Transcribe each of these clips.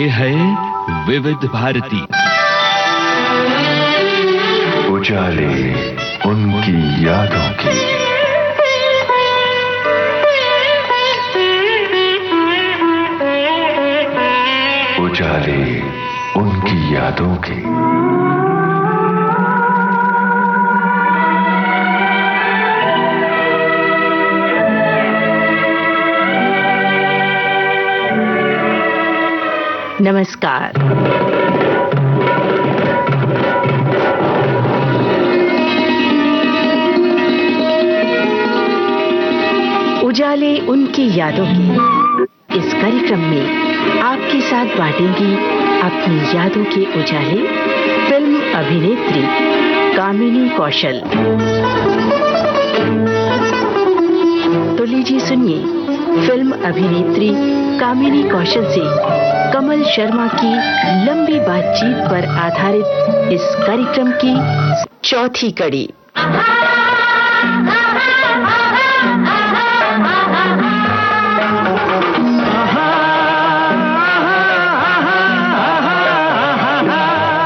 ये है विविध भारती। उजाले उनकी यादों की। उजाले उनकी यादों की। नमस्कार। उजाले उनकी यादों के इस कार्यक्रम में आपके साथ बांटेंगी अपनी यादों के उजाले फिल्म अभिनेत्री कामिनी कौशल। तो लीजिए सुनिए फिल्म अभिनेत्री कामिनी कौशल से कमल शर्मा की लंबी बातचीत पर आधारित इस कार्यक्रम की चौथी कड़ी।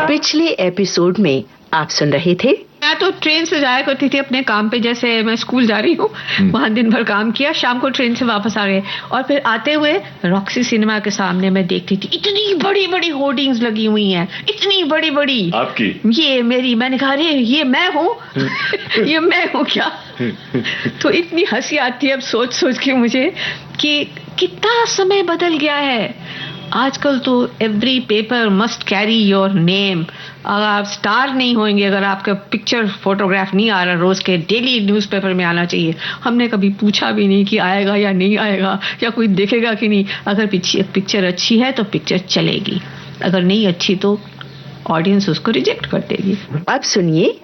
पिछले एपिसोड में आप सुन रहे थे। मैं तो ट्रेन से जाया करती थी अपने काम पे, जैसे मैं स्कूल जा रही हूँ वहां दिन भर काम किया, शाम को ट्रेन से वापस आ गए और फिर आते हुए रॉक्सी सिनेमा के सामने मैं देखती थी इतनी बड़ी बड़ी होर्डिंग्स लगी हुई हैं, इतनी बड़ी बड़ी। आपकी? ये मेरी। मैंने कहा अरे ये मैं हूँ ये मैं हूँ क्या? तो इतनी हंसी आती है अब सोच सोच के मुझे कि कितना समय बदल गया है। आजकल तो every paper must carry your name. अगर आप स्टार नहीं होंगे, अगर आपका पिक्चर फोटोग्राफ नहीं आ रहा, रोज के डेली न्यूज़पेपर में आना चाहिए। हमने कभी पूछा भी नहीं कि आएगा या नहीं आएगा या कोई देखेगा कि नहीं। अगर पिक्चर अच्छी है तो पिक्चर चलेगी, अगर नहीं अच्छी तो ऑडियंस उसको रिजेक्ट कर देगी। अब सुनिए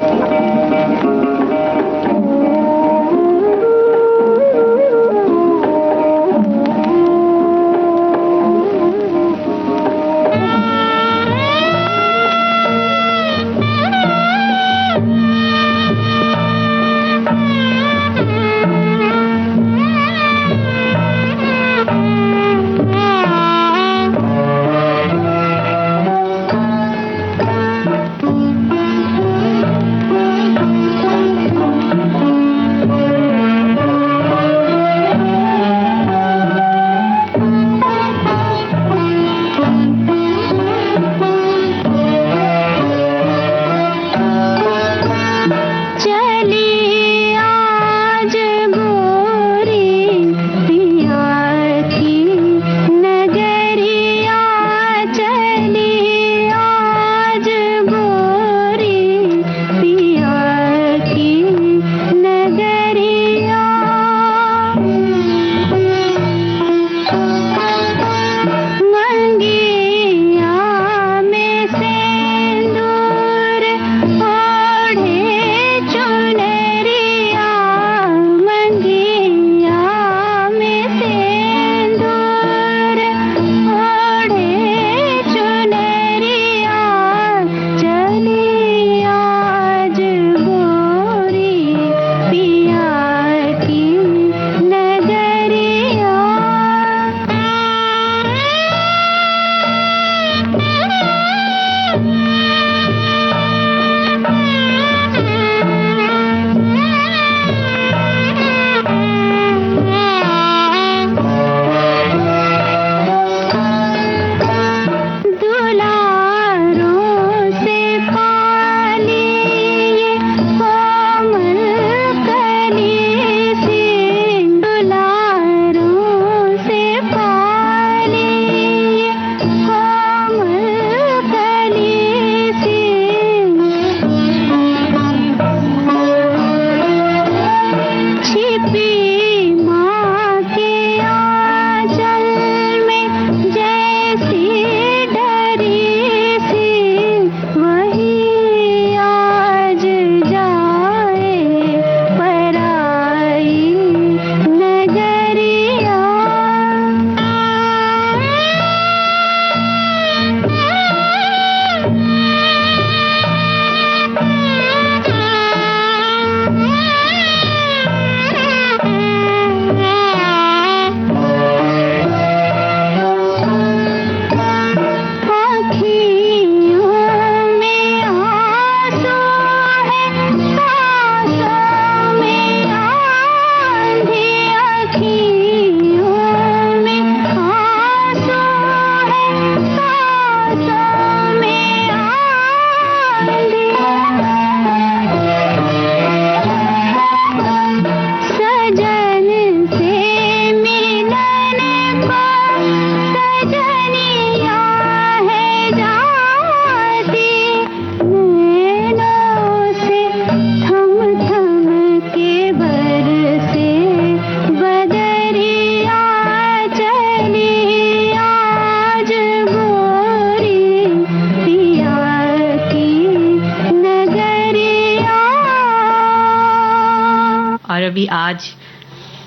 अभी आज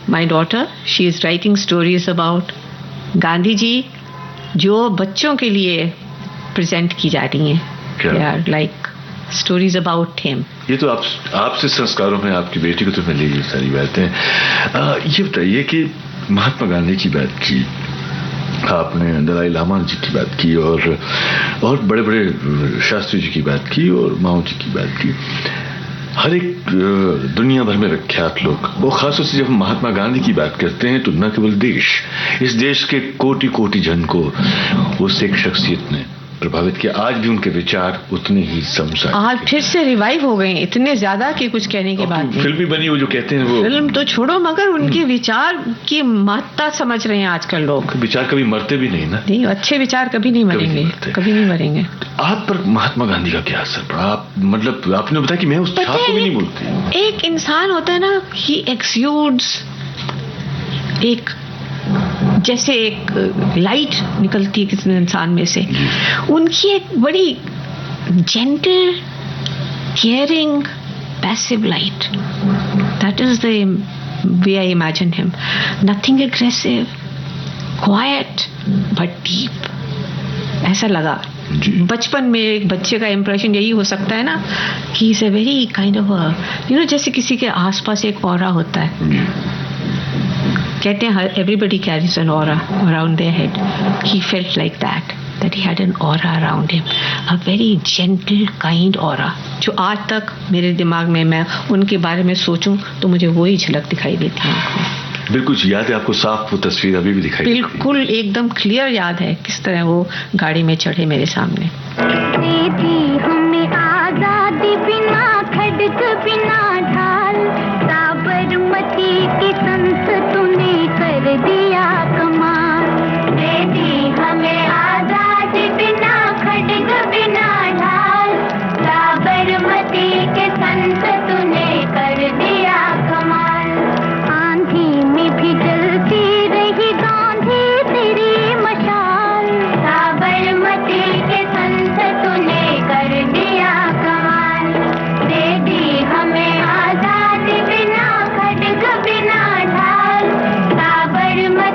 my daughter she is writing stories about Gandhi ji जो बच्चों के लिए प्रेजेंट की जा रही हैं। They are like stories about him. ये तो आपसे संस्कारों में आपकी बेटी को तो मिली ये सारी बातें। ये बताइए कि महात्मा गांधी की बात की आपने, दलाई लामा जी की बात की और बड़े बड़े शास्त्री जी की बात की और माओ जी की बात की। हर एक दुनिया भर में विख्यात लोग, वो खासतौर से जब हम महात्मा गांधी की बात करते हैं तो न केवल देश, इस देश के कोटि कोटि जन को उस एक शख्सियत ने प्रभावित किया। आज भी उनके विचार उतने ही समझाए। आज फिर से रिवाइव हो गए इतने ज्यादा कि कुछ कहने की बात नहीं। फिल्म भी बनी वो जो कहते हैं वो फिल्म तो छोड़ो, मगर उनके विचार की महत्ता समझ रहे हैं आजकल लोग। विचार कभी मरते भी नहीं ना। नहीं, अच्छे विचार कभी नहीं मरेंगे, कभी नहीं मरेंगे। आप पर महात्मा गांधी का क्या असर पड़ा? आप मतलब आपने बताया कि मैं उस छाप को भी नहीं बोलती। एक इंसान होता है ना, ही एक्सयूड्स, एक जैसे एक लाइट निकलती है किसी इंसान में से, उनकी एक बड़ी gentle, caring, passive light. That is the way I imagine him. Nothing aggressive, quite but deep, ऐसा लगा। बचपन में एक बच्चे का इंप्रेशन यही हो सकता है ना कि is a very kind of जैसे किसी के आसपास एक ऑरा होता है। कहते हैं everybody carries an aura around their head. He felt like that he had an aura around him, a very gentle, kind aura, जो आज तक मेरे दिमाग में मैं उनके बारे में सोचूं तो मुझे वही झलक दिखाई देती है। बिल्कुल याद है आपको? साफ वो तस्वीर अभी भी दिखाई देती है? बिल्कुल एकदम क्लियर याद है किस तरह वो गाड़ी में चढ़े मेरे सामने। हमें आजादी बिना खड्ग बिना ढाल, साबरमती की संत तूने कर दिया कमाल। दे दी हमें आजादी बिना खड्ग बिना ढाल, साबरमती के संत तूने कर दिया कमाल। आंधी में भी जलती रही गांधी तेरी मशाल, साबरमती के संत तूने कर दिया कमाल। दे दी हमें आजादी बिना खड्ग बिना ढाल, साबरमती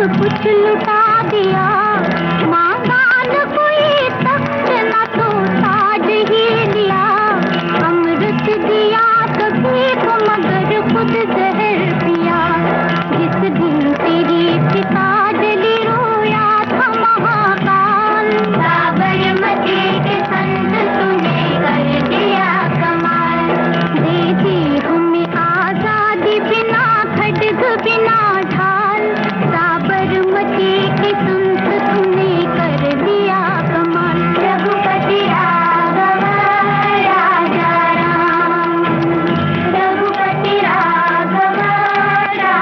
कुछ लुटा दिया, मांगान कोई तख्त न तो ताज ही लिया, अमृत दिया सभी को मगर खुद जहर पिया, जिस दिन तेरी पिता जली रोया था महाकाल, साबरमती के संत तूने कर दिया कमाल, दे दी हमें आजादी बिना खड्ग बिना ढाल, साबरमती के संत तूने कर दिया कमाल, रघुपति राघव राजा राम, रघुपति राघव राजा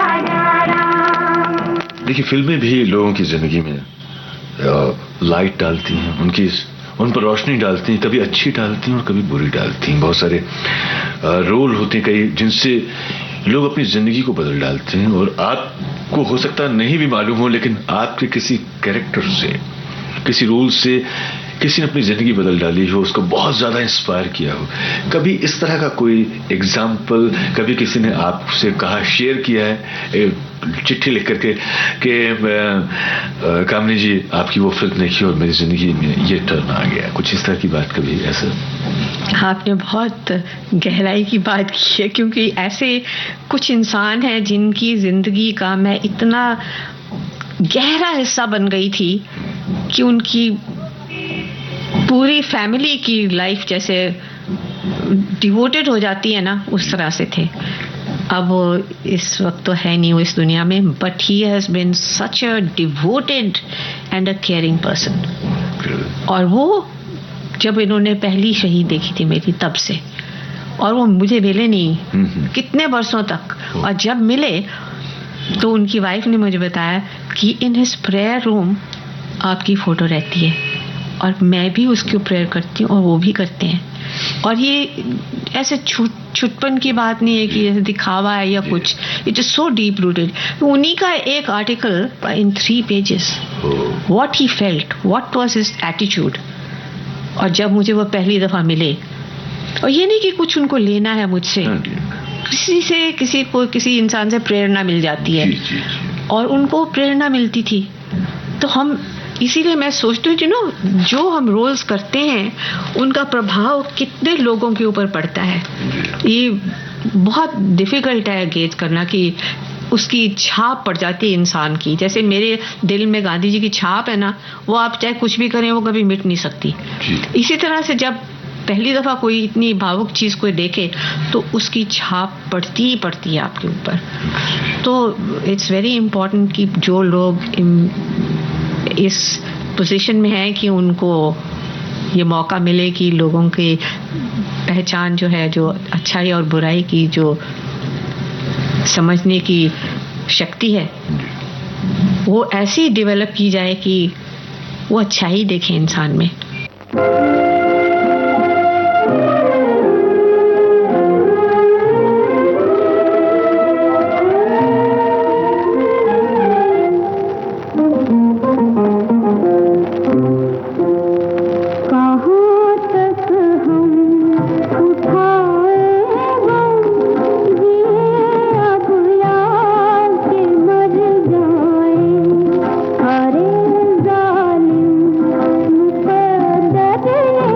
राम। देखिए, फिल्में भी लोगों की जिंदगी में लाइट डालती हैं, उन पर रोशनी डालती हैं, कभी अच्छी डालती हैं और कभी बुरी डालती हैं। बहुत सारे रोल होते हैं कई जिनसे लोग अपनी जिंदगी को बदल डालते हैं, और आपको हो सकता नहीं भी मालूम हो, लेकिन आपके किसी कैरेक्टर से, किसी रोल से किसी ने अपनी जिंदगी बदल डाली हो, उसको बहुत ज्यादा इंस्पायर किया हो। कभी इस तरह का कोई एग्जाम्पल कभी किसी ने आपसे कहा, शेयर किया है चिट्ठी लिख करके कि कामिनी जी आपकी वो फिल्म देखी और मेरी जिंदगी में ये टर्न आ गया, कुछ इस तरह की बात कभी ऐसा? आपने बहुत गहराई की बात की है, क्योंकि ऐसे कुछ इंसान हैं जिनकी जिंदगी का मैं इतना गहरा हिस्सा बन गई थी कि उनकी पूरी फैमिली की लाइफ जैसे डिवोटेड हो जाती है ना, उस तरह से थे। अब वो इस वक्त तो है नहीं वो इस दुनिया में, but he has been such a devoted and a caring person. और वो जब इन्होंने पहली शहीद देखी थी मेरी, तब से, और वो मुझे मिले नहीं कितने वर्षों तक, और जब मिले तो उनकी वाइफ ने मुझे बताया कि इन हिज प्रेयर रूम आपकी फोटो रहती है, और मैं भी उसके प्रेयर करती हूँ और वो भी करते हैं। और ये ऐसे छुटपन की बात नहीं है कि ऐसे दिखावा है या कुछ, it is so deep rooted. उन्हीं का एक article in 3 pages, what he felt, what was his attitude. और जब मुझे वो पहली दफा मिले, और ये नहीं कि कुछ उनको लेना है मुझसे, किसी इंसान से प्रेरणा मिल जाती है, और उनको प्रेरणा मिलती थी। तो हम इसीलिए मैं सोचती हूँ जो हम रोल्स करते हैं उनका प्रभाव कितने लोगों के ऊपर पड़ता है। ये बहुत डिफिकल्ट है गेज करना कि उसकी छाप पड़ जाती है इंसान की। जैसे मेरे दिल में गांधी जी की छाप है ना, वो आप चाहे कुछ भी करें वो कभी मिट नहीं सकती। इसी तरह से जब पहली दफा कोई इतनी भावुक चीज कोई देखे तो उसकी छाप पड़ती ही पड़ती है आपके ऊपर। तो इट्स वेरी इम्पोर्टेंट कि जो लोग इस पोजीशन में हैं कि उनको ये मौका मिले कि लोगों की पहचान जो है, जो अच्छाई और बुराई की जो समझने की शक्ति है, वो ऐसी डेवलप की जाए कि वो अच्छाई देखे इंसान में। अरे जालिम मुकद्दर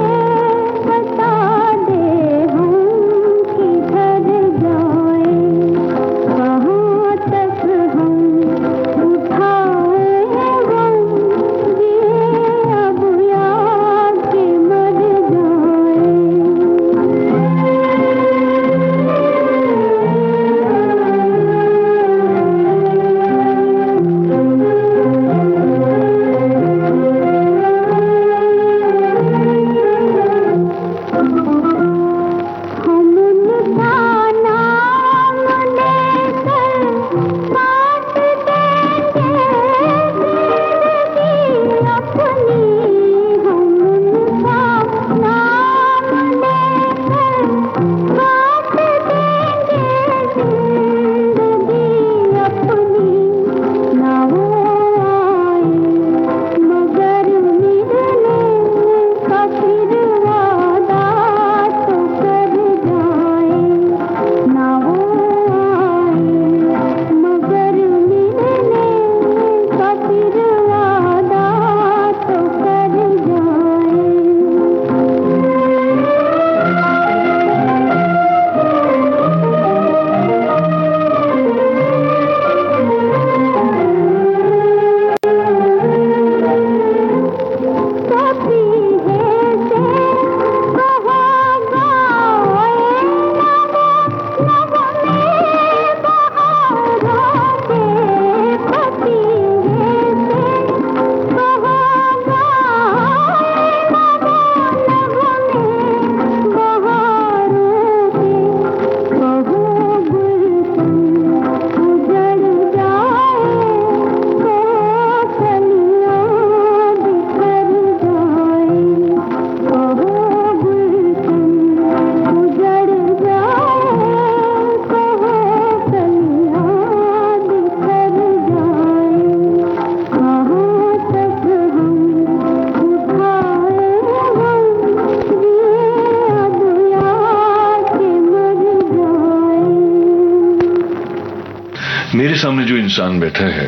सामने जो इंसान बैठा है,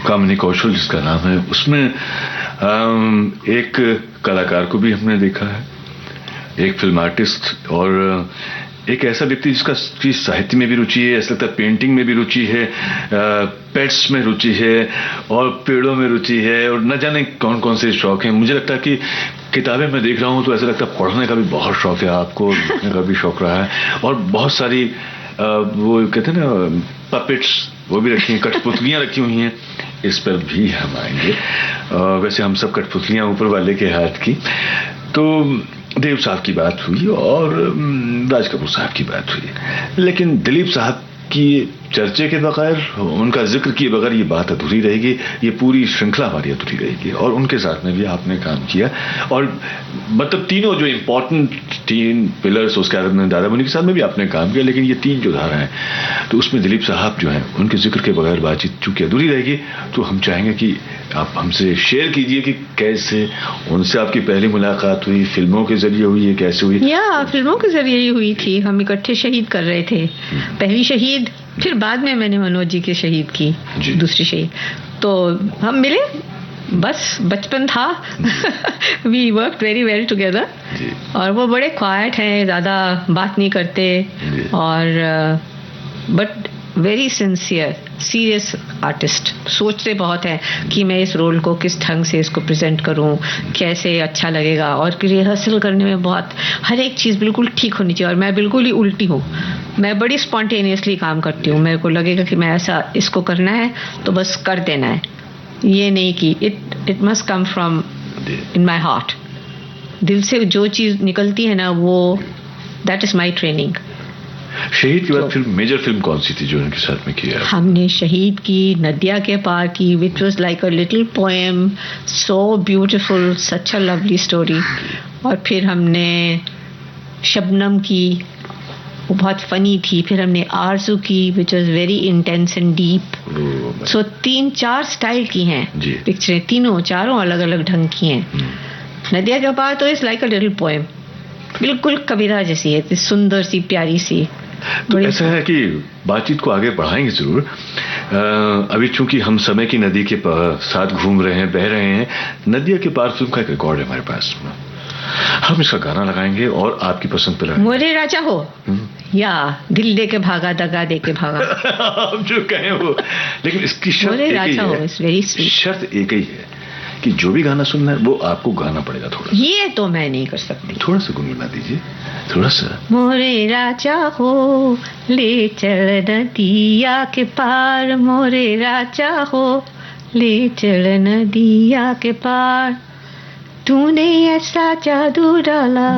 कामिनी कौशल जिसका नाम है, उसमें एक कलाकार को भी हमने देखा है, एक फिल्म आर्टिस्ट और एक ऐसा व्यक्ति जिसका साहित्य में भी रुचि है, ऐसा लगता है पेंटिंग में भी रुचि है, पेट्स में रुचि है और पेड़ों में रुचि है और न जाने कौन कौन से शौक हैं। मुझे लगता है कि किताबें मैं देख रहा हूँ तो ऐसा लगता है पढ़ने का भी बहुत शौक है आपको, लिखने का भी शौक रहा है और बहुत सारी वो कहते हैं ना पपेट्स वो भी रखी हैं, कठपुतलियाँ रखी हुई हैं, इस पर भी हम आएंगे। वैसे हम सब कठपुतलियाँ ऊपर वाले के हाथ की। तो देव साहब की बात हुई और राज कपूर साहब की बात हुई, लेकिन दिलीप साहब की चर्चे के बगैर, उनका जिक्र किए बगैर ये बात अधूरी रहेगी, ये पूरी श्रृंखला हमारी अधूरी रहेगी। और उनके साथ में भी आपने काम किया और मतलब तीनों जो इम्पोर्टेंट 3 पिलर्स उसके बाद में दादा मुनि के साथ में भी आपने काम किया, लेकिन ये 3 जो धारा हैं तो उसमें दिलीप साहब जो हैं उनके जिक्र के बगैर बातचीत चूंकि अधूरी रहेगी, तो हम चाहेंगे कि आप हमसे शेयर कीजिए कि कैसे उनसे आपकी पहली मुलाकात हुई, फिल्मों के जरिए हुई है, कैसे हुई? फिल्मों के जरिए ही हुई थी। हम इकट्ठे शहीद कर रहे थे, पहली शहीद, फिर बाद में मैंने मनोज जी के शहीद की दूसरी शहीद, तो हम मिले, बस बचपन था। We work very well together और वो बड़े क्वाइट हैं, ज़्यादा बात नहीं करते और but very sincere serious artist. सोचते बहुत हैं कि मैं इस रोल को किस ढंग से इसको प्रेजेंट करूं, कैसे अच्छा लगेगा, और रिहर्सल करने में बहुत हर एक चीज़ बिल्कुल ठीक होनी चाहिए। और मैं बिल्कुल ही उल्टी हूँ, मैं बड़ी स्पॉन्टेनियसली काम करती हूँ। मेरे को लगेगा कि मैं ऐसा इसको करना है तो बस कर देना है, ये नहीं कि it must come from in my heart. दिल से जो चीज़ निकलती है ना, वो दैट इज़ माई ट्रेनिंग। शहीद के बाद फिल्म, मेजर फिल्म कौन सी थी जो उनके साथ में किया? हमने शहीद की, नदिया के पार की, which was like a little poem, so beautiful, such a lovely story. और फिर हमने शबनम की, वो बहुत फनी थी। फिर हमने आरज़ू की, which was very intense and deep. So 3-4 style की हैं पिक्चरें, चारों अलग अलग ढंग की हैं। नदिया के पार तो is like a little poem, बिल्कुल कविता जैसी है, सुंदर सी प्यारी सी। तो ऐसा है कि बातचीत को आगे बढ़ाएंगे जरूर। अभी चूंकि हम समय की नदी के साथ घूम रहे हैं, बह रहे हैं, नदिया के पार फिल्म का एक रिकॉर्ड है हमारे पास, हम इसका गाना लगाएंगे और आपकी पसंद पे लगाएंगे। मोरे राजा हो या दिल दे के भागा, दगा दे के भागा। आप जो कहें वो, लेकिन इसकी शर्त मोरे राजा हो, इट्स वेरी स्वीट। शर्त एक ही है कि जो भी गाना सुनना है वो आपको गाना पड़ेगा थोड़ा। ये तो मैं नहीं कर सकती। थोड़ा सा गुनगुना दीजिए, थोड़ा सा। मोरे राजा हो ले चल नदिया के पार, मोरे राजा हो ले चल नदिया के पार, तूने ऐसा जादू डाला।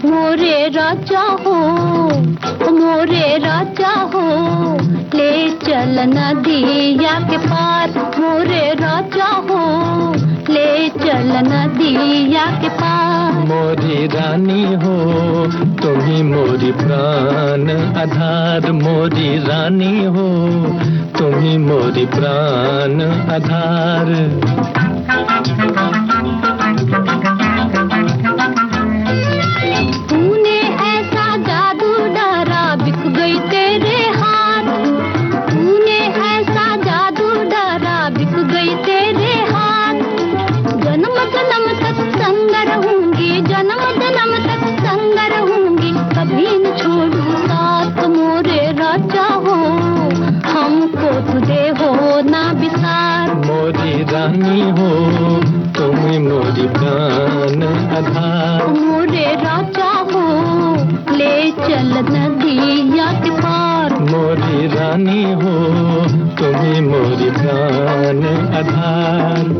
मोरे राजा हो, मोरे राजा हो ले चल नदिया के पार, मोरे राजा हो ले चल नदिया के पार। मोरी रानी हो तुम ही मोरी प्राण आधार, मोरी रानी हो तुम ही मोरी प्राण आधार। तूने ऐसा जादू डारा बिक गई तेरे हाथ, तूने ऐसा जादू डारा बिक गई तेरे हाथ। जन्म जन्म तक संग रहूंगी, जन्म जन्म तक संग रहूंगी, कभी न छोड़ू साथ। मोरे राजा हो हमको तुझे हो ना बिसार, मोरी रानी हो तुम ही मोरी प्राण आधार। मोरे राजा हो ले चल नदिया के पार, मोरी रानी हो तुम ही मोरी प्राण आधार।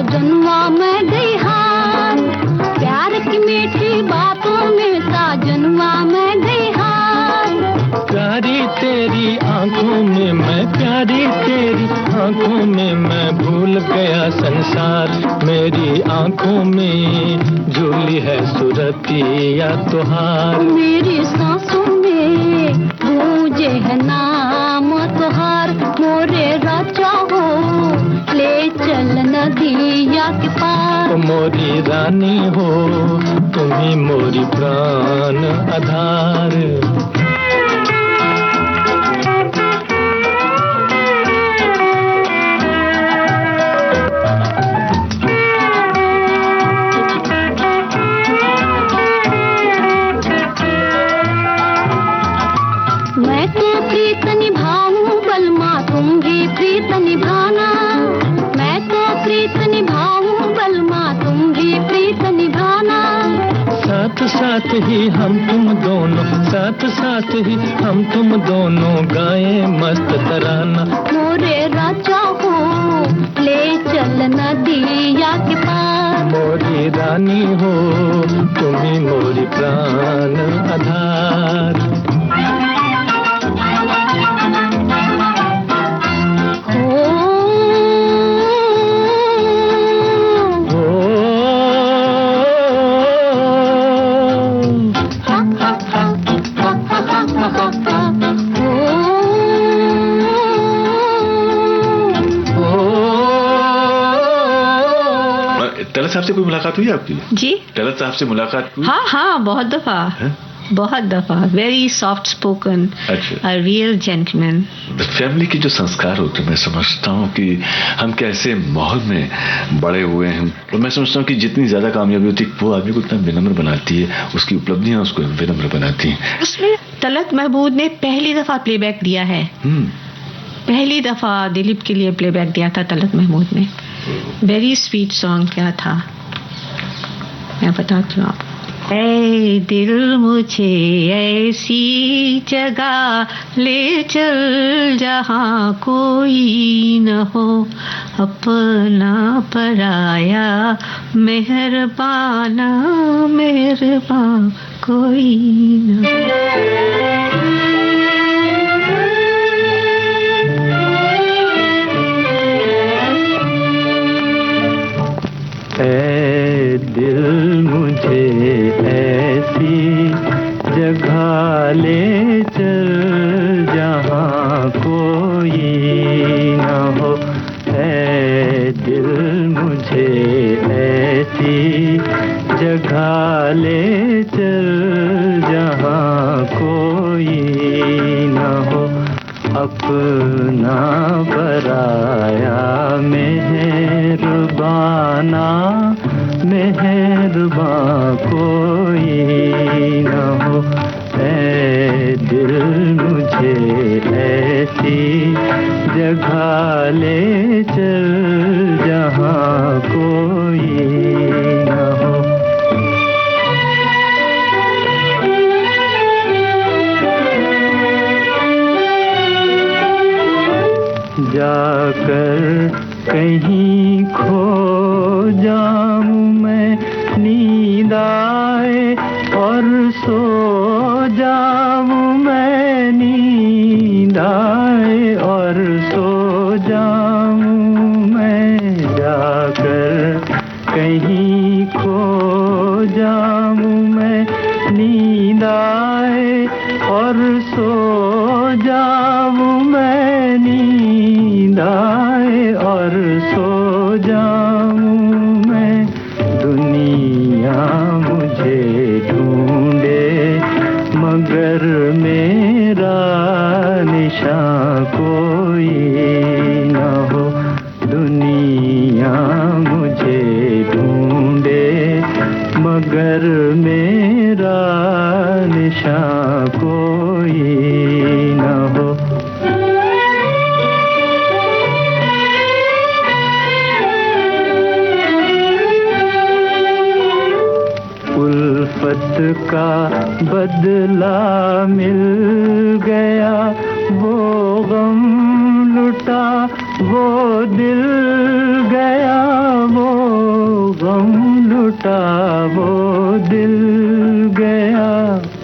जन्मा मैं गई हार, प्यार की मीठी साथ मेरी आंखों में झूली है सूरतिया तुहार। मेरी सांसों में गूंजे है नाम तुहार। मोरे राजा हो ले चल नदिया के पार। मोरी रानी हो तुम्ही मोरी प्राण आधार। मैं तो प्रीत निभाऊं बलमा तुम भी प्रीत निभाना। मैं तो प्रीत निभाऊं बलमा तुम भी प्रीत निभाना। साथ साथ ही हम तुम दोनों, साथ साथ ही हम तुम दोनों गाए मस्त तराना। मोरे राजा हो ले चल नदिया के पार। मोरी रानी हो तुम्ही मोरी प्राण आधार। तलत साहब से कोई मुलाकात हुई आपकी? जी तलत साहब से मुलाकात हुई? हाँ हाँ, बहुत दफा हैं? बहुत दफा। वेरी सॉफ्ट स्पोकन, अच्छा। A real gentleman. फैमिली के जो संस्कार होते हैं, मैं समझता हूँ कि हम कैसे माहौल में बड़े हुए हैं, और मैं समझता हूँ कि जितनी ज्यादा कामयाबी होती है वो आदमी को उतना विनम्र बनाती है, उसकी उपलब्धियां उसको विनम्र बनाती हैं। उसमें तलत महमूद ने पहली दफा प्लेबैक दिया है। पहली दफा दिलीप के लिए प्लेबैक दिया था तलत महमूद ने। वेरी स्वीट सॉन्ग क्या था, मैं बताती हूँ आपको। ऐ दिल मुझे ऐसी जगह ले चल जहाँ कोई न हो, अपना पराया मेहरबाना मेहरबान कोई न हो। ऐ दिल मुझे ऐसी जगह ले चल जहाँ कोई न हो। ऐ दिल मुझे ऐसी जगह ले चल जहाँ कोई न हो, अपना पराया मेहरबाना मेहरबान कोई न हो। ऐ दिल मुझे ऐसी जगह ले चल जहाँ कोई न हो। जाकर कहीं खो जाऊं मैं, नींद आए और सो जाऊं मैं, नींद आए और सो जाऊं मैं। जाकर कहीं खो जाऊं मैं, नींद आए और सो जाऊं मैं, नींद आए और सो जाऊं मैं। दुनिया मुझे ढूंढे मगर मेरा निशान कोई न हो। दुनिया मुझे ढूंढे मगर मेरा निशान कोई न हो। उल्फत का बदला मिल गया, वो गम लुटा वो दिल गया, वो गम लुटा वो दिल गया।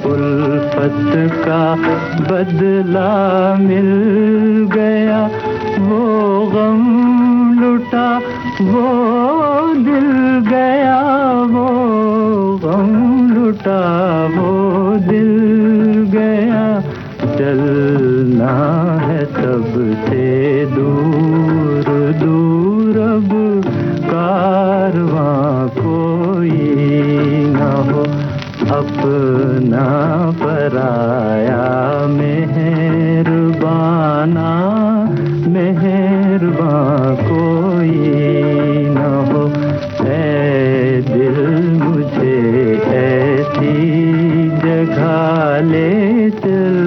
उल्फत का बदला मिल गया, वो गम लुटा वो दिल गया, वो गम लुटा वो दिल गया। चलना है सबसे दूर दूर, अब कारवां कोई न हो, अपना पराया मेहरबाना, मेहरबान कोई न हो। ऐ दिल मुझे ऐसी जगह ले चल,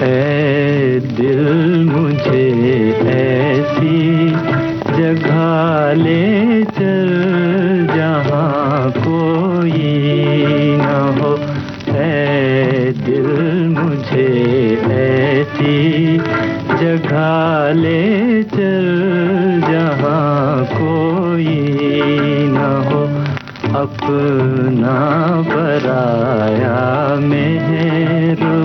ऐ दिल मुझे ऐसी जगह ले चल जहाँ कोई न हो। ऐ दिल मुझे ऐसी जगह ले चल जहाँ कोई न हो, अपना पराया मेहरबाना,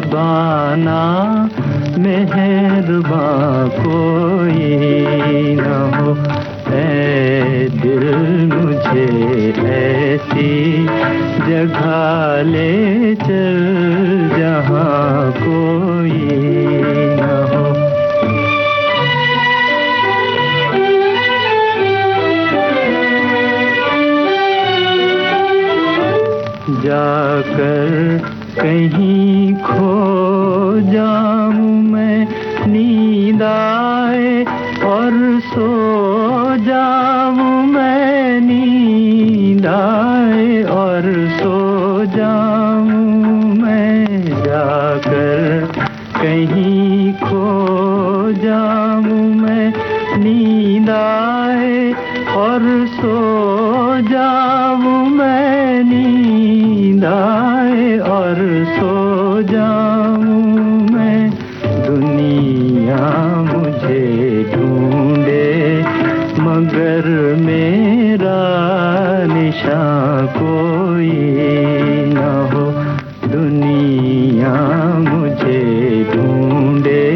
मेहरबान कोई न हो। ऐ दिल मुझे ऐसी जगह ले चल जहाँ कोई न हो। जाकर कहीं खो जाऊं मैं, नींद आए और सो जाऊं मैं, नींद आए और सो जाऊं मैं। जाकर कहीं खो जाऊं मैं, नींद आए और सो जाऊं मैं, नींद आए और सो जाऊं मैं। दुनिया मुझे ढूंढे मगर मेरा निशान कोई न हो। दुनिया मुझे ढूंढे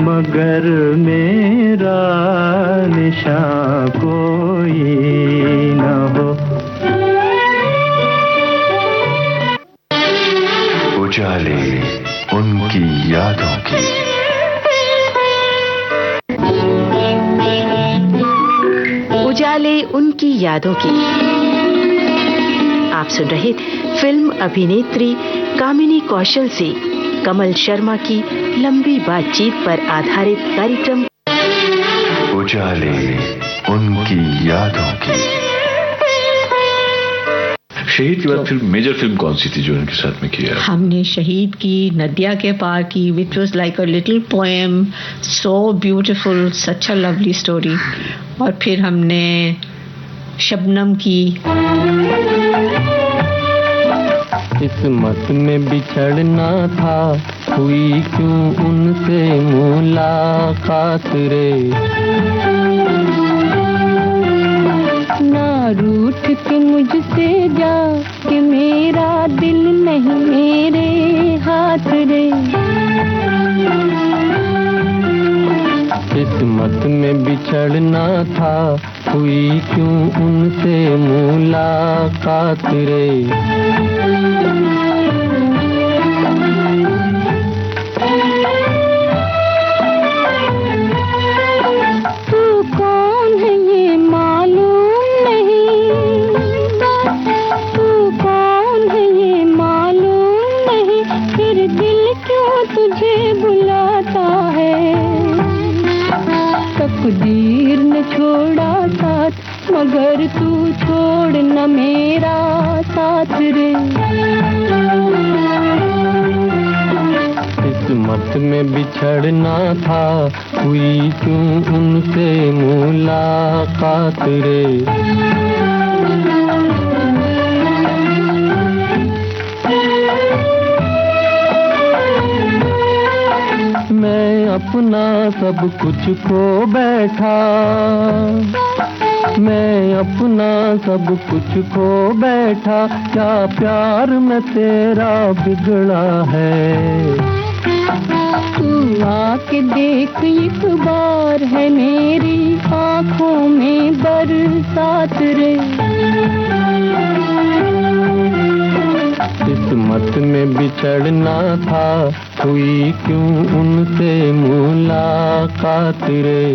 मगर मेरा निशान कोई न हो। उजाले उनकी यादों की, उजाले उनकी यादों की। आप सुन रहे थे फिल्म अभिनेत्री कामिनी कौशल से कमल शर्मा की लंबी बातचीत पर आधारित कार्यक्रम उजाले उनकी यादों की। शहीद के बाद फिर मेजर फिल्म कौन सी थी जो उनके साथ में किया? हमने शहीद की, नदिया के पार की, which was like a little poem, so beautiful, such a lovely story. और फिर हमने शबनम की। किस्मत में बिछड़ना था, हुई क्यों उनसे मुलाकात रे। ना रूठ के मुझसे जा कि मेरा दिल नहीं मेरे हाथ रे। किस्मत में बिछड़ना था, हुई क्यों उनसे मुलाकात रे। तू कौन है ये मालूम नहीं, तू कौन है ये मालूम नहीं, फिर दिल क्यों तुझे बुलाता है। तकदीर ने छोड़ा साथ, मगर तू छोड़ न मेरा साथ रे। किस्मत में बिछड़ना था, हुई क्यों उनसे मुलाकात रे। मैं अपना सब कुछ खो बैठा, मैं अपना सब कुछ खो बैठा, क्या प्यार में तेरा बिगड़ा है। तू आके देख एक बार, है मेरी आँखों में बरसात रे। किस्मत में बिछड़ना था, हुई क्यों उनसे मुलाकात रे।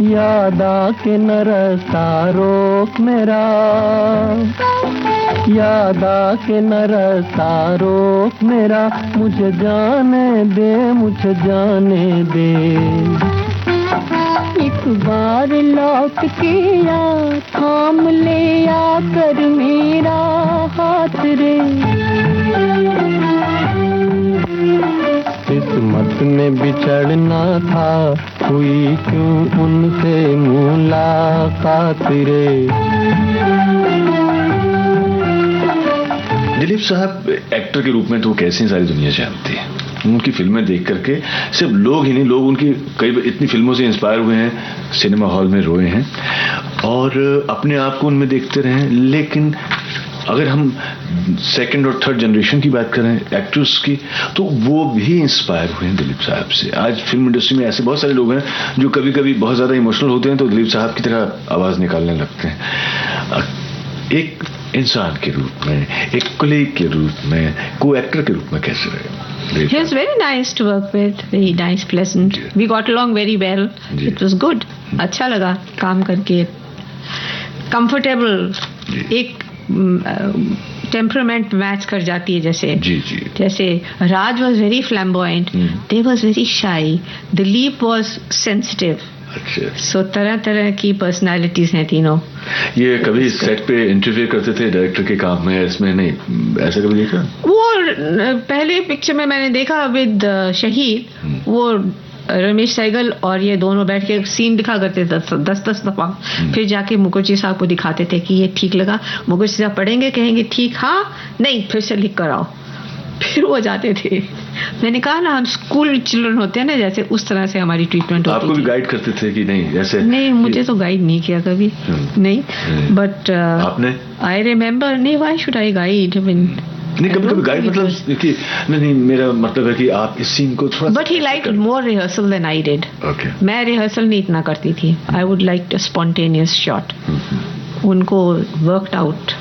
याद आके न रास्ता रोक मेरा, याद आके न रास्ता रोक मेरा, मुझे जाने दे, मुझे जाने दे। एक बार लौट के आ, थाम ले आकर मेरा हाथ रे। किस्मत में बिछड़ना था, हुई क्यों उनसे मुलाकात रे। दिलीप साहब एक्टर के रूप में तो कैसे सारी दुनिया जानती है, उनकी फिल्में देख करके सिर्फ लोग ही नहीं, लोग उनकी कई इतनी फिल्मों से इंस्पायर हुए हैं, सिनेमा हॉल में रोए हैं और अपने आप को उनमें देखते रहे हैं। लेकिन अगर हम सेकंड और थर्ड जनरेशन की बात करें एक्टर्स की, तो वो भी इंस्पायर हुए हैं दिलीप साहब से। आज फिल्म इंडस्ट्री में ऐसे बहुत सारे लोग हैं जो कभी कभी बहुत ज़्यादा इमोशनल होते हैं तो दिलीप साहब की तरह आवाज़ निकालने लगते हैं। एक इंसान के रूप में, एक कलीग के रूप में, को एक्टर के रूप में कैसे रहे? He was very nice to work with, very nice, pleasant. We got along very well. It was good. अच्छा लगा काम करके, comfortable. एक टेम्परामेंट मैच कर जाती है जैसे। जी जी। जैसे Raj was very flamboyant, Dev was very shy, Dilip was sensitive. अच्छा। सो तरह तरह की पर्सनालिटीज हैं तीनों। ये कभी सेट पे इंटरफेयर करते थे डायरेक्टर के काम में, इसमें नहीं, ऐसा कभी देखा? वो पहले पिक्चर में मैंने देखा विद शहीद, वो रमेश सहगल और ये दोनों बैठ के सीन दिखा करते थे 10-10 दफा, फिर जाके मुखर्जी साहब को दिखाते थे कि ये ठीक लगा, मुखर्जी साहब पढ़ेंगे, कहेंगे ठीक, हाँ नहीं, फिर से लिख कर आओ, फिर वो जाते थे। मैंने कहा ना, हम स्कूल चिल्ड्रन होते हैं ना, जैसे उस तरह से हमारी ट्रीटमेंट होती थी। आपको भी गाइड करते थे कि नहीं जैसे? नहीं, मुझे तो गाइड नहीं किया कभी, नहीं, बट आपने? आई रिमेम्बर, नहीं, व्हाई शुड आई गाइड? नहीं, कभी कभी गाइड मतलब कि नहीं, मेरा मतलब है कि आप इस सीन को थोड़ा, but he like more rehearsal than I did. मैं रिहर्सल नहीं इतना करती थी, I would like a spontaneous shot, उनको वर्कड आउट।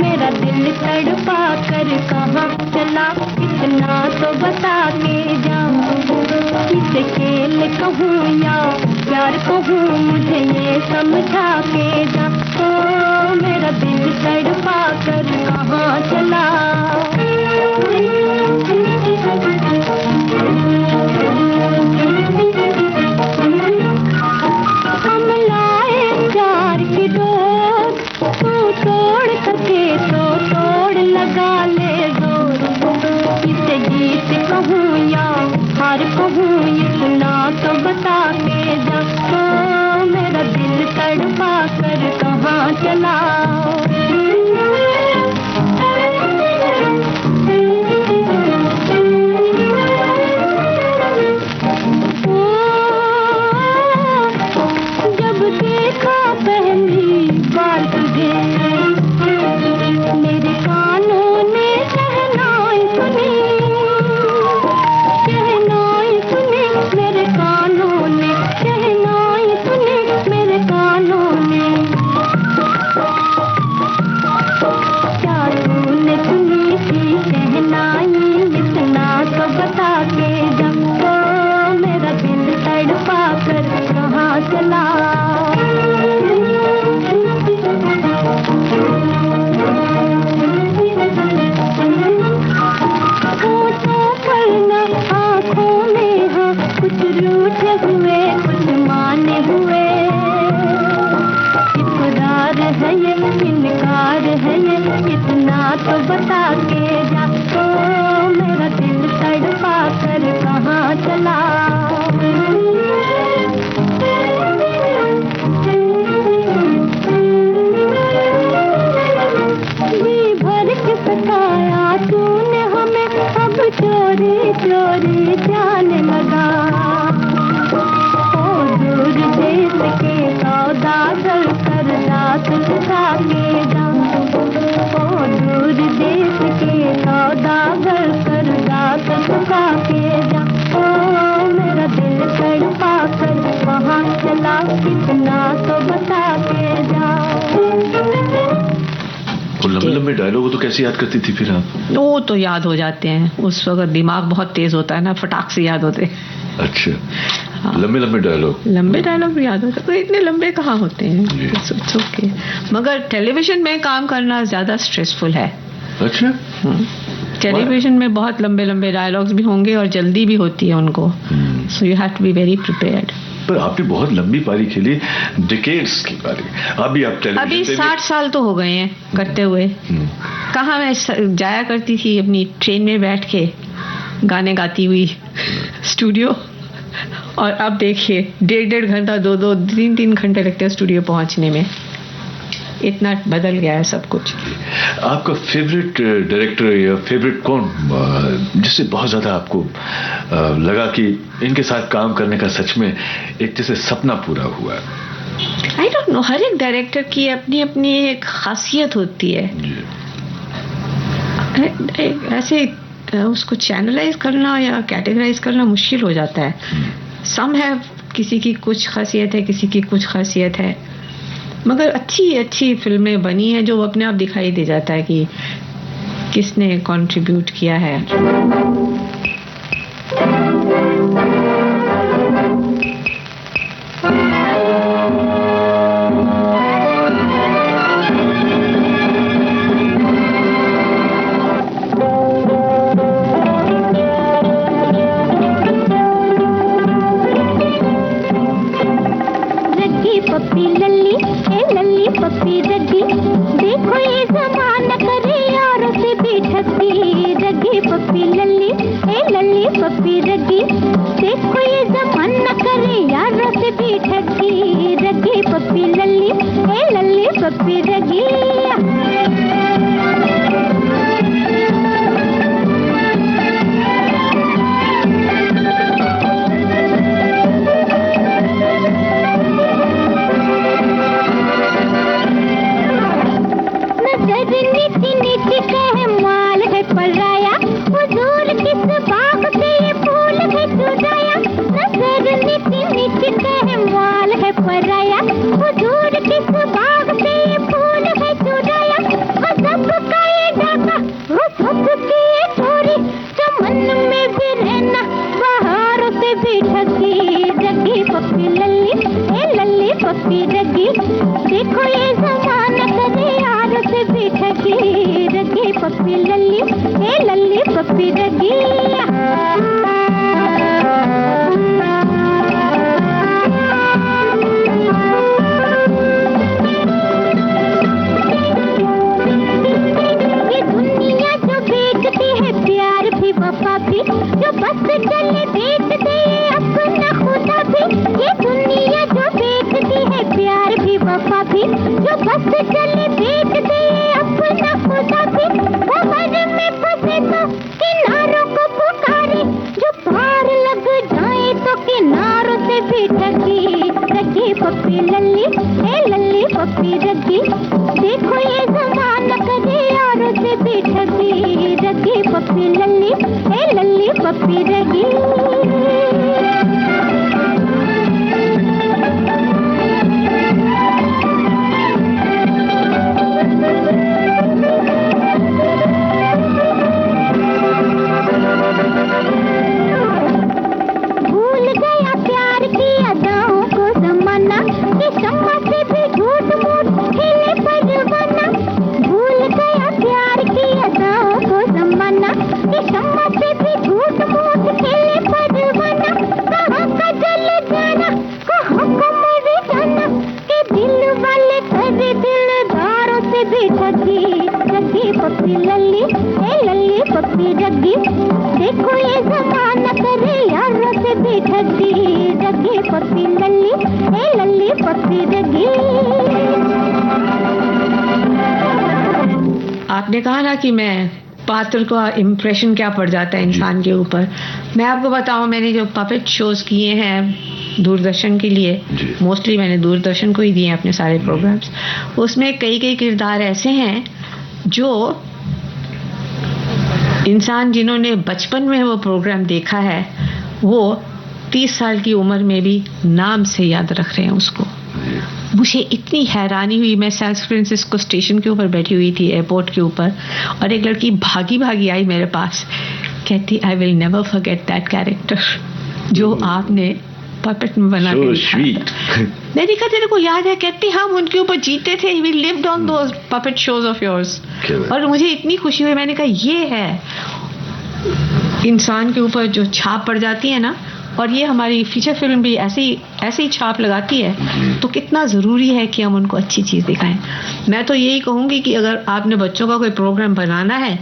मेरा दिल तड़पा कर कहाँ चला, इतना तो बता के जाऊं, किसे खेल कहूँ या प्यार कहूँ, मुझे ये समझा के जा। ओ मेरा दिल तड़पा कर कहाँ चला। हम लाए प्यार की डोर, तू तोड़ सके तो तोड़, लगा ले जोर, इसे जीत कहूँ या हार कहूँ, इतना तो बता के जा। ओ मेरा दिल तड़पा कर कहाँ चला। जब देखा पहली बार तुझे, मेरे कानों ने शहनाई सुनी, शहनाई सुनी। लंबे डायलॉग तो कैसे याद करती थी फिर आप? वो तो याद हो जाते हैं, उस वक्त दिमाग बहुत तेज होता है ना, फटाक से याद होते हैं। अच्छा, लंबे डायलॉग भी याद होते, तो इतने लंबे कहाँ होते हैं। It's okay। मगर टेलीविजन में काम करना ज्यादा स्ट्रेसफुल है। अच्छा, टेलीविजन में बहुत लंबे डायलॉग्स भी होंगे और जल्दी भी होती है उनको, so you have to be very prepared. पर आपने बहुत लंबी पारी खेली, डिकेड्स की पारी। अभी 60 साल तो हो गए हैं करते हुए। कहाँ मैं जाया करती थी अपनी ट्रेन में बैठ के गाने गाती हुई स्टूडियो, और अब देखिए 1.5 घंटा 2-2 3-3 घंटे लगते हैं स्टूडियो पहुंचने में। इतना बदल गया है सब कुछ। आपका फेवरेट डायरेक्टर या फेवरेट कौन, जिससे बहुत ज्यादा आपको लगा कि इनके साथ काम करने का सच में एक जैसे सपना पूरा हुआ? आई डोंट नो, हर एक डायरेक्टर की अपनी अपनी एक खासियत होती है। ऐसे उसको चैनलाइज करना या कैटेगराइज करना मुश्किल हो जाता है। सम है, किसी की कुछ खासियत है, किसी की कुछ खासियत है, मगर अच्छी फिल्में बनी हैं जो अपने आप दिखाई दे जाता है कि किसने कंट्रीब्यूट किया है। पप्पी लल्ली, ए लल्ली पप्पी रगी, देखो ये जमाना करे यारों से भी ठगी। रगी पप्पी लल्ली, ए लल्ली पप्पी रगी, देखो ये जमाना करे यारों से भी ठगी। रगी पप्पी लल्ली, ए लल्ली पप्पी रगी। नीति नीति कहे माल है पराया, हुजूर किस बाग से ये फूल है चुराया। नजर नीति नीति कहे माल है पराया, हुजूर किस बाग से ये फूल है चुराया। गजब का ये डाका, गजब की ये चोरी, चमन में भी रहना बहारों से भी ठगी। रगी पप्पी लल्ली, ए लल्ली पप्पी रगी, देखो ये जमाना करे यारों से भी ठगी। रगी पप्पी लल्ली, ए लल्ली पप्पी रगी। ये दुनिया जो बेचती है प्यार भी वफा भी, जो बस चले बेच दे अपना खुदा भी। ये दुनिया जो बेचती है प्यार भी वफा भी, जो बस चले बेच दे अपना खुदा भी। भंवर में फंसे तो किनारों को पुकारे, जो पार लग जाए तो किनारों से भी ठगी। रगी पप्पी लल्ली, ए लल्ली पप्पी रगी, देखो ये जमाना करे यारों से भी ठगी। रगी पप्पी लल्ली, ए लल्ली पप्पी रगी। भूल गया प्यार की अदाओं को जमाना, कि शम्मा से भी झूठ मूठ खेले परवाना। भूल गया प्यार की अदाओं को जमाना, कि शम्मा से भी झूठ मूठ खेले परवाना। कहाँ का जल जाना, कहाँ का मर जाना, कि दिल वाले करे दिलदारों से भी ठगी। रगी पप्पी लल्ली, ए लल्ली पप्पी रगी, देखो ये जमाना करे यारों से भी ठगी। रगी पप्पी लल्ली, ए लल्ली पप्पी रगी। आपने कहा ना कि मैं पात्र का इम्प्रेशन क्या पड़ जाता है इंसान के ऊपर। मैं आपको बताऊं, मैंने जो पपेट शोज किए हैं दूरदर्शन के लिए, मोस्टली मैंने दूरदर्शन को ही दिए हैं अपने सारे प्रोग्राम्स, उसमें कई किरदार ऐसे हैं जो इंसान जिन्होंने बचपन में वो प्रोग्राम देखा है, वो 30 साल की उम्र में भी नाम से याद रख रहे हैं उसको। मुझे इतनी हैरानी हुई, मैं सैन फ्रांसिस्को स्टेशन के ऊपर बैठी हुई थी, एयरपोर्ट के ऊपर, और एक लड़की भागी भागी आई मेरे पास, कहती I will never forget that character जो आपने पपेट में बना के दिखाया था। मैंने कहा तेरे को याद है? कहती हम उनके ऊपर जीते थे, we lived on those puppet shows of yours. और मुझे इतनी खुशी हुई, मैंने कहा ये है इंसान के ऊपर जो छाप पड़ जाती है ना, और ये हमारी फीचर फिल्म भी ऐसे ही छाप लगाती है, तो कितना ज़रूरी है कि हम उनको अच्छी चीज़ दिखाएं। मैं तो यही कहूँगी कि अगर आपने बच्चों का कोई प्रोग्राम बनाना है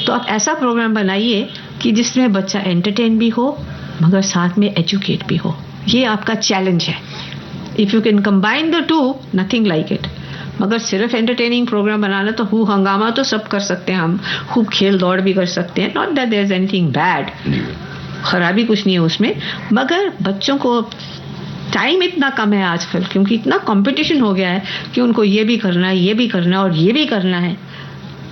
तो आप ऐसा प्रोग्राम बनाइए कि जिसमें बच्चा एंटरटेन भी हो मगर साथ में एजुकेट भी हो। ये आपका चैलेंज है। If you can combine the two, nothing like it. मगर सिर्फ एंटरटेनिंग प्रोग्राम बनाना तो हु हंगामा तो सब कर सकते हैं, हम खूब खेल दौड़ भी कर सकते हैं, not that there is anything bad, खराबी कुछ नहीं है उसमें, मगर बच्चों को टाइम इतना कम है आजकल, क्योंकि इतना कंपटीशन हो गया है कि उनको ये भी करना है, ये भी करना है और ये भी करना है।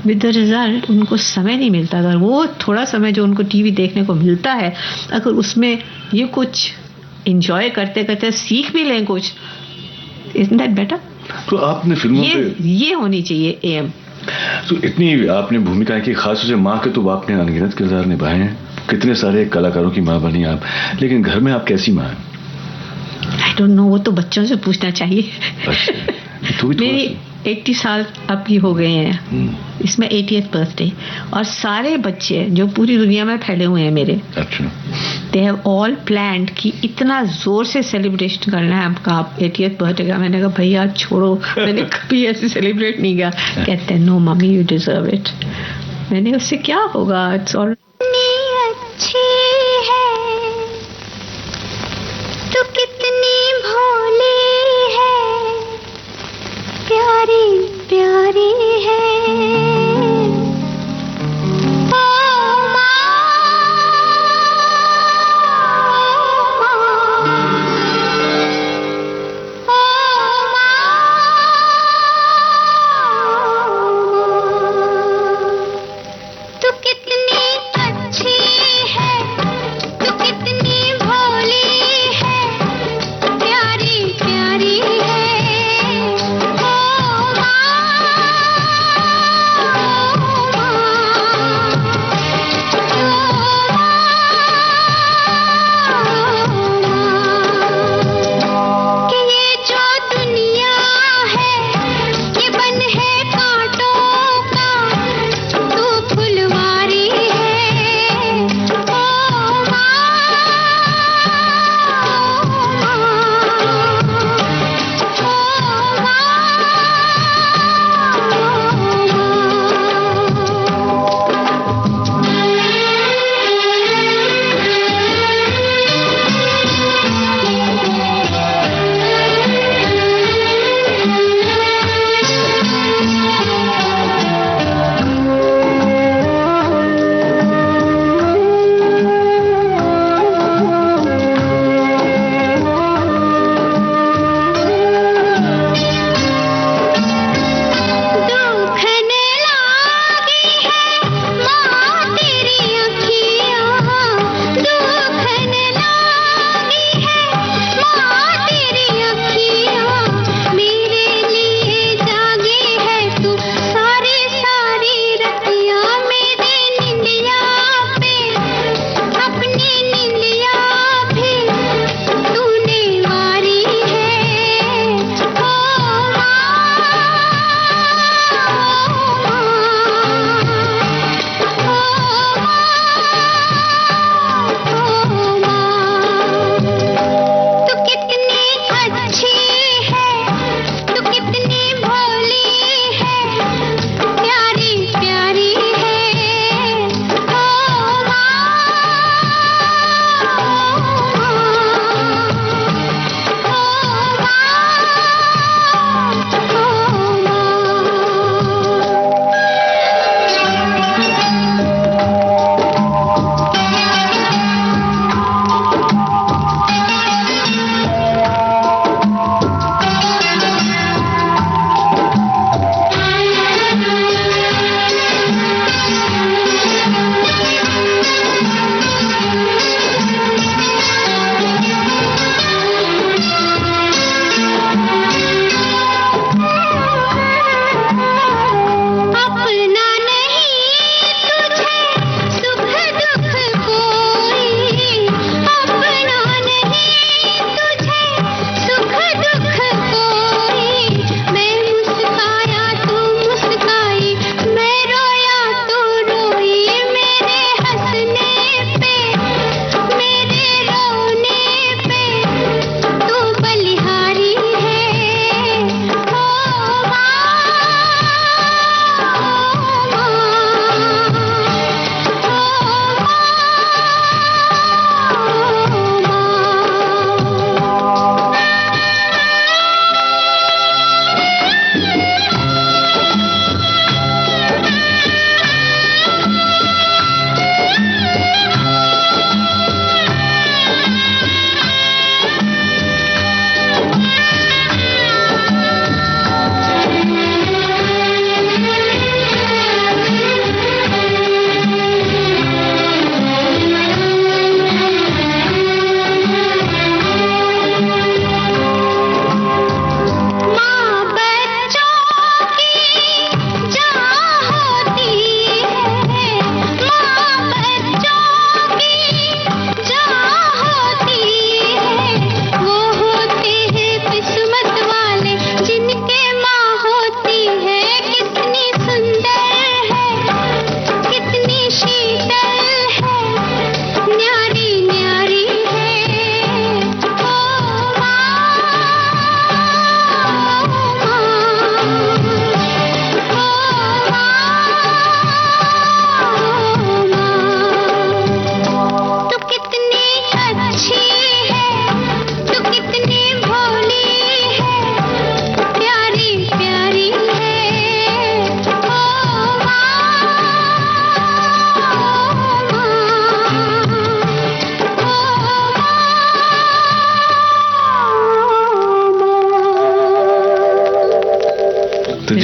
विद द रिजल्ट उनको समय नहीं मिलता। अगर वो थोड़ा समय जो उनको टीवी देखने को मिलता है, अगर उसमें ये कुछ एंजॉय करते करते सीख भी लें कुछ, isn't that better? तो आपने फिल्मों ये होनी चाहिए एम। तो इतनी आपने भूमिकाएं की, खास तौर से माँ के तो आपने अनगिनत किरदार निभाए हैं, कितने सारे कलाकारों की माँ बनी आप, लेकिन घर में आप कैसी माँ हैं? आई डोंट नो, वो तो बच्चों से पूछना चाहिए। अच्छा, तो मेरी 80 साल अब की हो गए हैं, इसमें 80th बर्थडे, और सारे बच्चे जो पूरी दुनिया में फैले हुए हैं मेरे, अच्छा, दे हैव ऑल प्लान्ड कि इतना जोर से सेलिब्रेशन करना है आपका 80th बर्थडे का। मैंने कहा भैया छोड़ो, मैंने कभी ऐसे सेलिब्रेट नहीं किया। कहते हैं no mummy you deserve it. मैंने उससे क्या होगा, इट्स ऑल अच्छी है तो कितनी भोली है, प्यारी प्यारी है। तो कितनी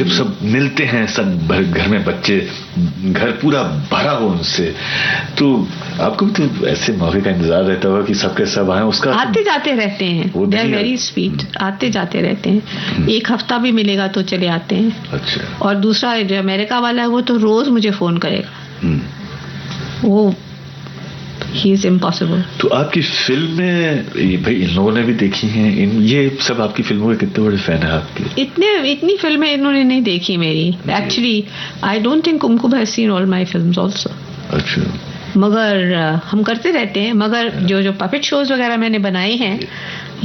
जब सब मिलते हैं, सब घर में बच्चे, घर पूरा भरा हो उनसे, तो आपको भी तो ऐसे मौके का इंतजार रहता होगा कि सबके सब आए? उसका आते जाते रहते हैं, दे आर वेरी स्वीट, आते जाते रहते हैं, एक हफ्ता भी मिलेगा तो चले आते हैं। अच्छा। और दूसरा जो अमेरिका वाला है वो तो रोज मुझे फोन करेगा, वो ही इज इम्पॉसिबल। तो आपकी फिल्में भाई इन लोगों ने भी देखी हैं, ये सब आपकी फिल्मों के कितने बड़े फैन हैं आपके? इतनी फिल्में इन्होंने नहीं देखी मेरी, actually I don't think Kumkum has seen all my films also. अच्छा। मगर हम करते रहते हैं, मगर जो पपेट शोज वगैरह मैंने बनाए हैं,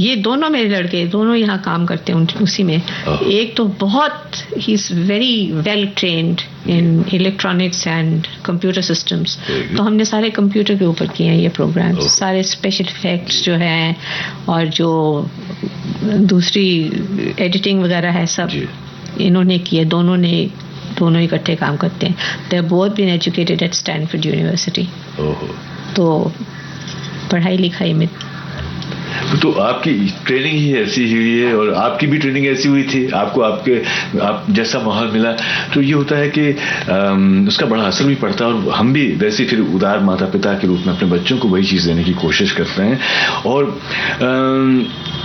ये दोनों मेरे लड़के दोनों यहाँ काम करते हैं उसी में। एक तो बहुत ही is very well trained in electronics and computer systems, तो हमने सारे कंप्यूटर के ऊपर किए हैं ये प्रोग्राम्स, सारे स्पेशल इफेक्ट्स जो हैं और जो दूसरी एडिटिंग वगैरह है सब इन्होंने किए, दोनों इकट्ठे काम करते हैं। They have both been educated at Stanford University. तो पढ़ाई लिखाई में तो आपकी ट्रेनिंग ही ऐसी हुई है और आपकी भी ट्रेनिंग ऐसी हुई थी, आप जैसा माहौल मिला, तो ये होता है कि उसका बड़ा असर भी पड़ता है। और हम भी वैसे फिर उदार माता पिता के रूप में अपने बच्चों को वही चीज़ देने की कोशिश करते हैं। और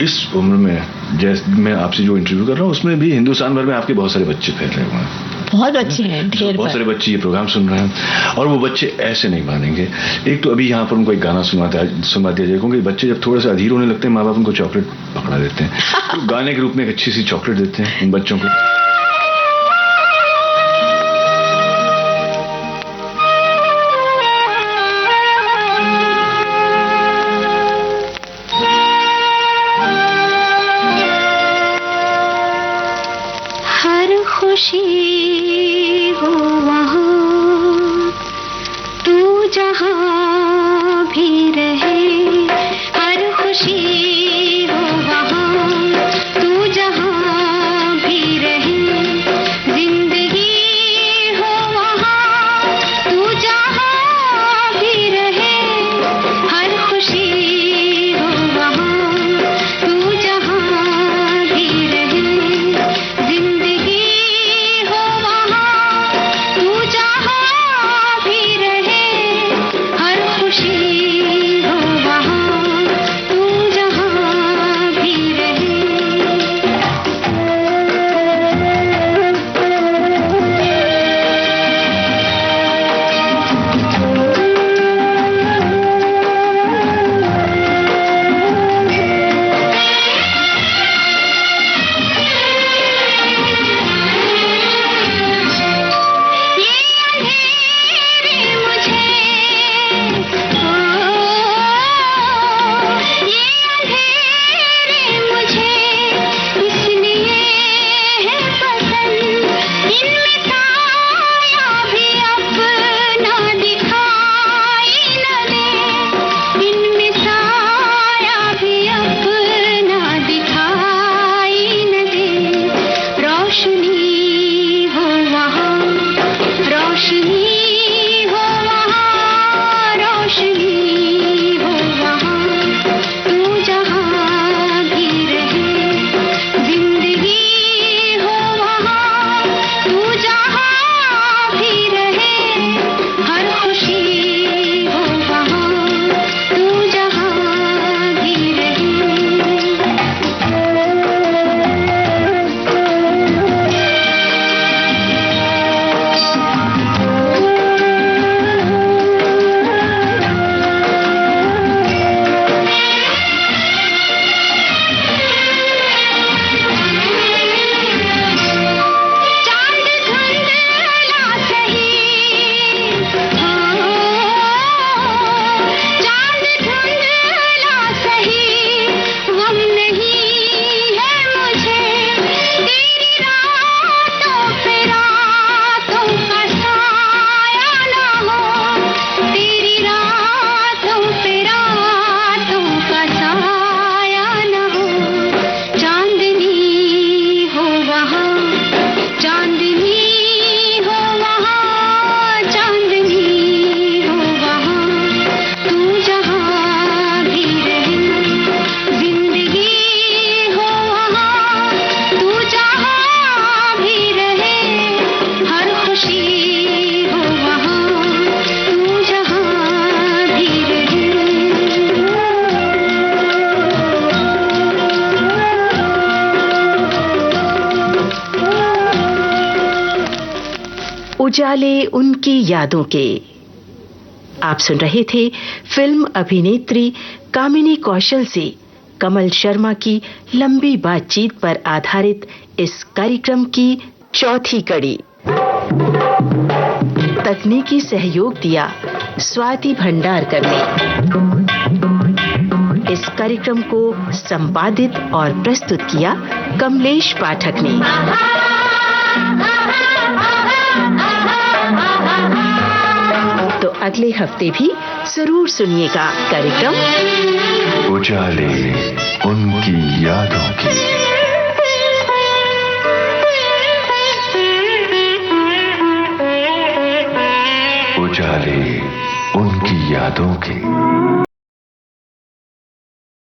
इस उम्र में जैसे मैं आपसे जो इंटरव्यू कर रहा हूँ उसमें भी हिंदुस्तान भर में आपके बहुत सारे बच्चे फैल रहे हुए हैं, बहुत अच्छे हैं, ढेर बहुत सारे बच्चे ये प्रोग्राम सुन रहे हैं। और वो बच्चे ऐसे नहीं मानेंगे। एक तो अभी यहाँ पर उनको एक गाना सुनवा दिया जाए, क्योंकि बच्चे जब थोड़ा सा अधीर होने लगते हैं माँ बाप उनको चॉकलेट पकड़ा देते हैं, तो गाने के रूप में एक अच्छी सी चॉकलेट देते हैं उन बच्चों को। खुशी हो वहाँ तू जहाँ भी रहे, हर खुशी हो वहाँ तू जहाँ भी रहे, उजाले उनकी यादों के। आप सुन रहे थे फिल्म अभिनेत्री कामिनी कौशल से कमल शर्मा की लंबी बातचीत पर आधारित इस कार्यक्रम की चौथी कड़ी। तकनीकी सहयोग दिया स्वाति भंडारकर ने। इस कार्यक्रम को संपादित और प्रस्तुत किया कमलेश पाठक ने। तो अगले हफ्ते भी जरूर सुनिएगा कार्यक्रम उजाले उनकी यादों की। उजाले उनकी यादों की।